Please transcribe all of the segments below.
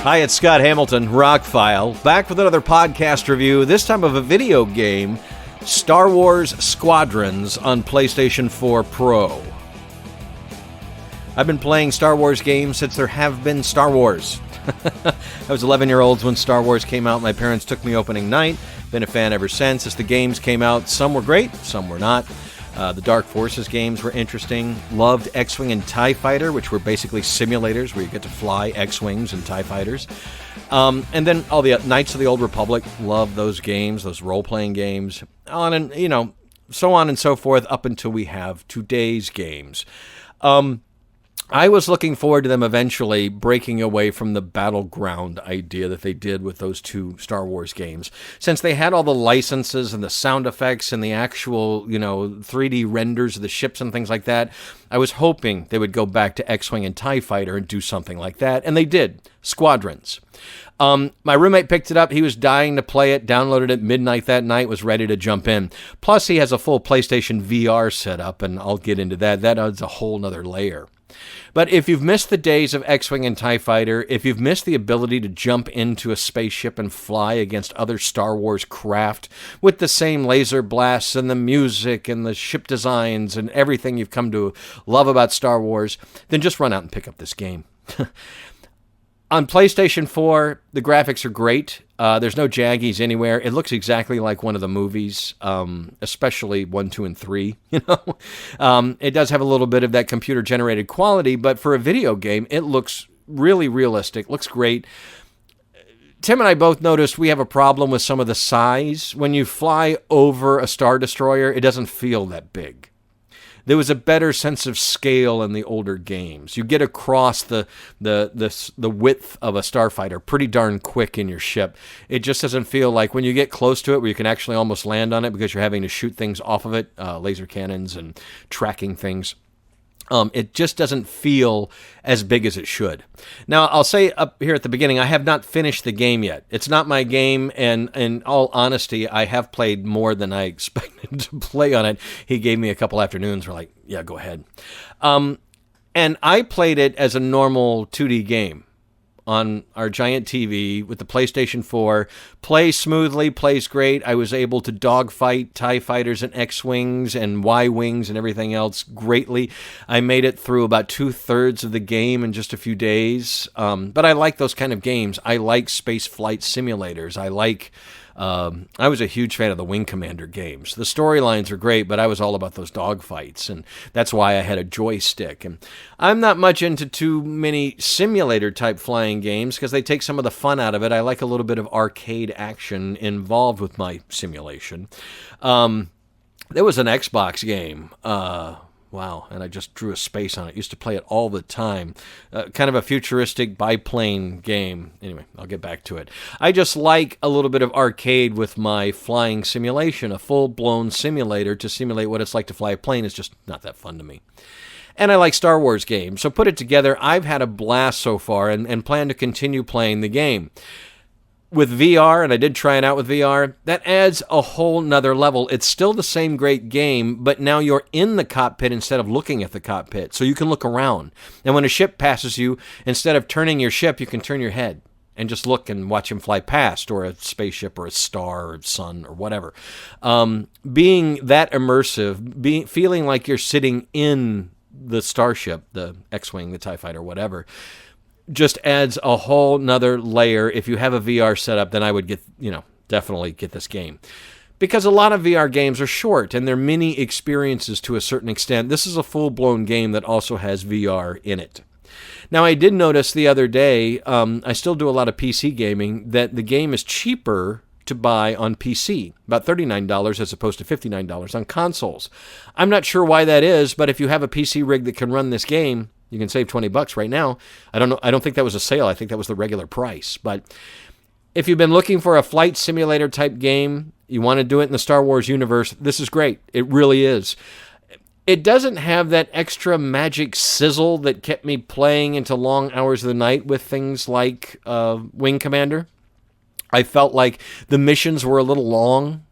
Hi, it's Scott Hamilton, ROCKFILE, back with another podcast review, this time of a video game, Star Wars Squadrons on PlayStation 4 Pro. I've been playing Star Wars games since there have been Star Wars. I was 11-year-old when Star Wars came out. My parents took me opening night. Been a fan ever since. As the games came out, some were great, some were not. The Dark Forces games were interesting. Loved X-Wing and TIE Fighter, which were basically simulators where you get to fly X-Wings and TIE Fighters. And then all the Knights of the Old Republic. Loved those games, those role-playing games. On and, so on and so forth up until we have today's games. I was looking forward to them eventually breaking away from the battleground idea that they did with those two Star Wars games. Since they had all the licenses and the sound effects and the actual, 3D renders of the ships and things like that, I was hoping they would go back to X-Wing and TIE Fighter and do something like that, and they did. Squadrons. My roommate picked it up. He was dying to play it, downloaded it midnight that night, was ready to jump in. Plus, he has a full PlayStation VR set up, and I'll get into that. That adds a whole nother layer. But if you've missed the days of X-Wing and TIE Fighter, if you've missed the ability to jump into a spaceship and fly against other Star Wars craft with the same laser blasts and the music and the ship designs and everything you've come to love about Star Wars, then just run out and pick up this game. On PlayStation 4, the graphics are great. There's no jaggies anywhere. It looks exactly like one of the movies, especially 1, 2, and 3. It does have a little bit of that computer-generated quality, but for a video game, it looks really realistic. Looks great. Tim and I both noticed we have a problem with some of the size. When you fly over a Star Destroyer, it doesn't feel that big. There was a better sense of scale in the older games. You get across the width of a starfighter pretty darn quick in your ship. It just doesn't feel like when you get close to it where you can actually almost land on it because you're having to shoot things off of it, laser cannons and tracking things. It just doesn't feel as big as it should. Now, I'll say up here at the beginning, I have not finished the game yet. It's not my game, and in all honesty, I have played more than I expected to play on it. He gave me a couple afternoons. We're like, yeah, go ahead. And I played it as a normal 2D game on our giant TV with the PlayStation 4. Plays smoothly, plays great. I was able to dogfight TIE Fighters and X-Wings and Y-Wings and everything else greatly. I made it through about 2/3 of the game in just a few days. But I like those kind of games. I like space flight simulators. I was a huge fan of the Wing Commander games. The storylines are great, but I was all about those dogfights, and that's why I had a joystick. And I'm not much into too many simulator-type flying games because they take some of the fun out of it. I like a little bit of arcade action involved with my simulation. There was an Xbox game. Wow, and I just drew a space on it. Used to play it all the time. Kind of a futuristic biplane game. Anyway, I'll get back to it. I just like a little bit of arcade with my flying simulation. A full-blown simulator to simulate what it's like to fly a plane is just not that fun to me. And I like Star Wars games. So put it together, I've had a blast so far and plan to continue playing the game. With VR, and I did try it out with VR, that adds a whole nother level. It's still the same great game, but now you're in the cockpit instead of looking at the cockpit, so you can look around. And when a ship passes you, instead of turning your ship, you can turn your head and just look and watch him fly past, or a spaceship or a star or sun or whatever. Being that immersive, feeling like you're sitting in the starship, the X-Wing, the TIE Fighter, whatever, just adds a whole nother layer. If you have a VR setup, then I would definitely get this game. Because a lot of VR games are short, and they're mini experiences to a certain extent. This is a full-blown game that also has VR in it. Now, I did notice the other day, I still do a lot of PC gaming, that the game is cheaper to buy on PC, about $39 as opposed to $59 on consoles. I'm not sure why that is, but if you have a PC rig that can run this game, you can save $20 right now. I don't know. I don't think that was a sale. I think that was the regular price. But if you've been looking for a flight simulator type game, you want to do it in the Star Wars universe, this is great. It really is. It doesn't have that extra magic sizzle that kept me playing into long hours of the night with things like Wing Commander. I felt like the missions were a little long.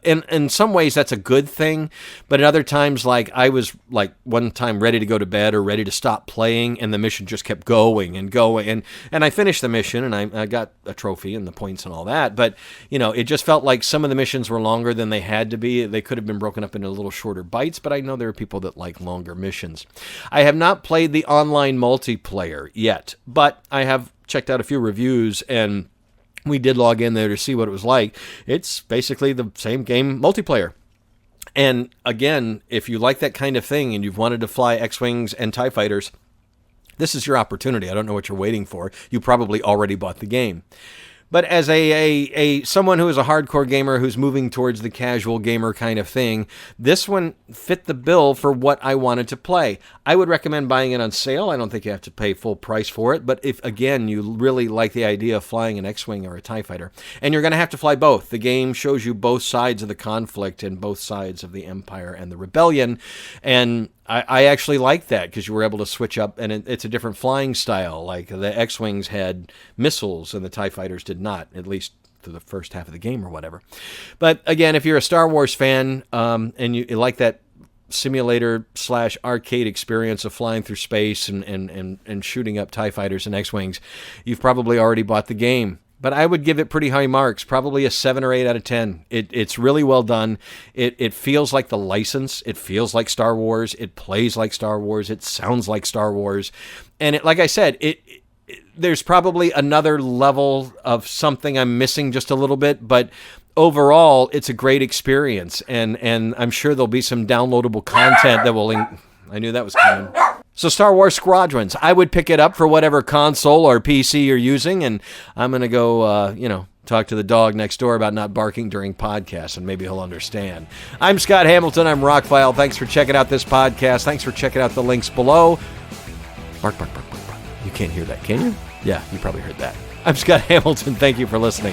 in some ways that's a good thing, but in other times, like I was like one time ready to go to bed or ready to stop playing, and the mission just kept going and going, and I finished the mission, and I got a trophy and the points and all that, but it just felt like some of the missions were longer than they had to be. They could have been broken up into little shorter bites, but I know there are people that like longer missions. I have not played the online multiplayer yet, but I have checked out a few reviews, and we did log in there to see what it was like. It's basically the same game multiplayer. And again, if you like that kind of thing and you've wanted to fly X-Wings and TIE Fighters, this is your opportunity. I don't know what you're waiting for. You probably already bought the game. But as someone who is a hardcore gamer who's moving towards the casual gamer kind of thing, this one fit the bill for what I wanted to play. I would recommend buying it on sale. I don't think you have to pay full price for it. But if, again, you really like the idea of flying an X-Wing or a TIE Fighter, and you're going to have to fly both. The game shows you both sides of the conflict and both sides of the Empire and the Rebellion. And I actually like that because you were able to switch up, and it's a different flying style. Like the X-Wings had missiles and the TIE Fighters did not, at least through the first half of the game or whatever. But again, if you're a Star Wars fan and you like that simulator/arcade experience of flying through space and shooting up TIE Fighters and X-Wings, you've probably already bought the game. But I would give it pretty high marks, probably a 7 or 8 out of 10. It's really well done. It feels like the license. It feels like Star Wars. It plays like Star Wars. It sounds like Star Wars. And like I said, there's probably another level of something I'm missing just a little bit, but overall, it's a great experience. And I'm sure there'll be some downloadable content that will... I knew that was coming. So Star Wars Squadrons, I would pick it up for whatever console or PC you're using, and I'm going to go, talk to the dog next door about not barking during podcasts, and maybe he'll understand. I'm Scott Hamilton. I'm ROCKFILE. Thanks for checking out this podcast. Thanks for checking out the links below. Bark, bark, bark, bark, bark. You can't hear that, can you? Yeah, you probably heard that. I'm Scott Hamilton. Thank you for listening.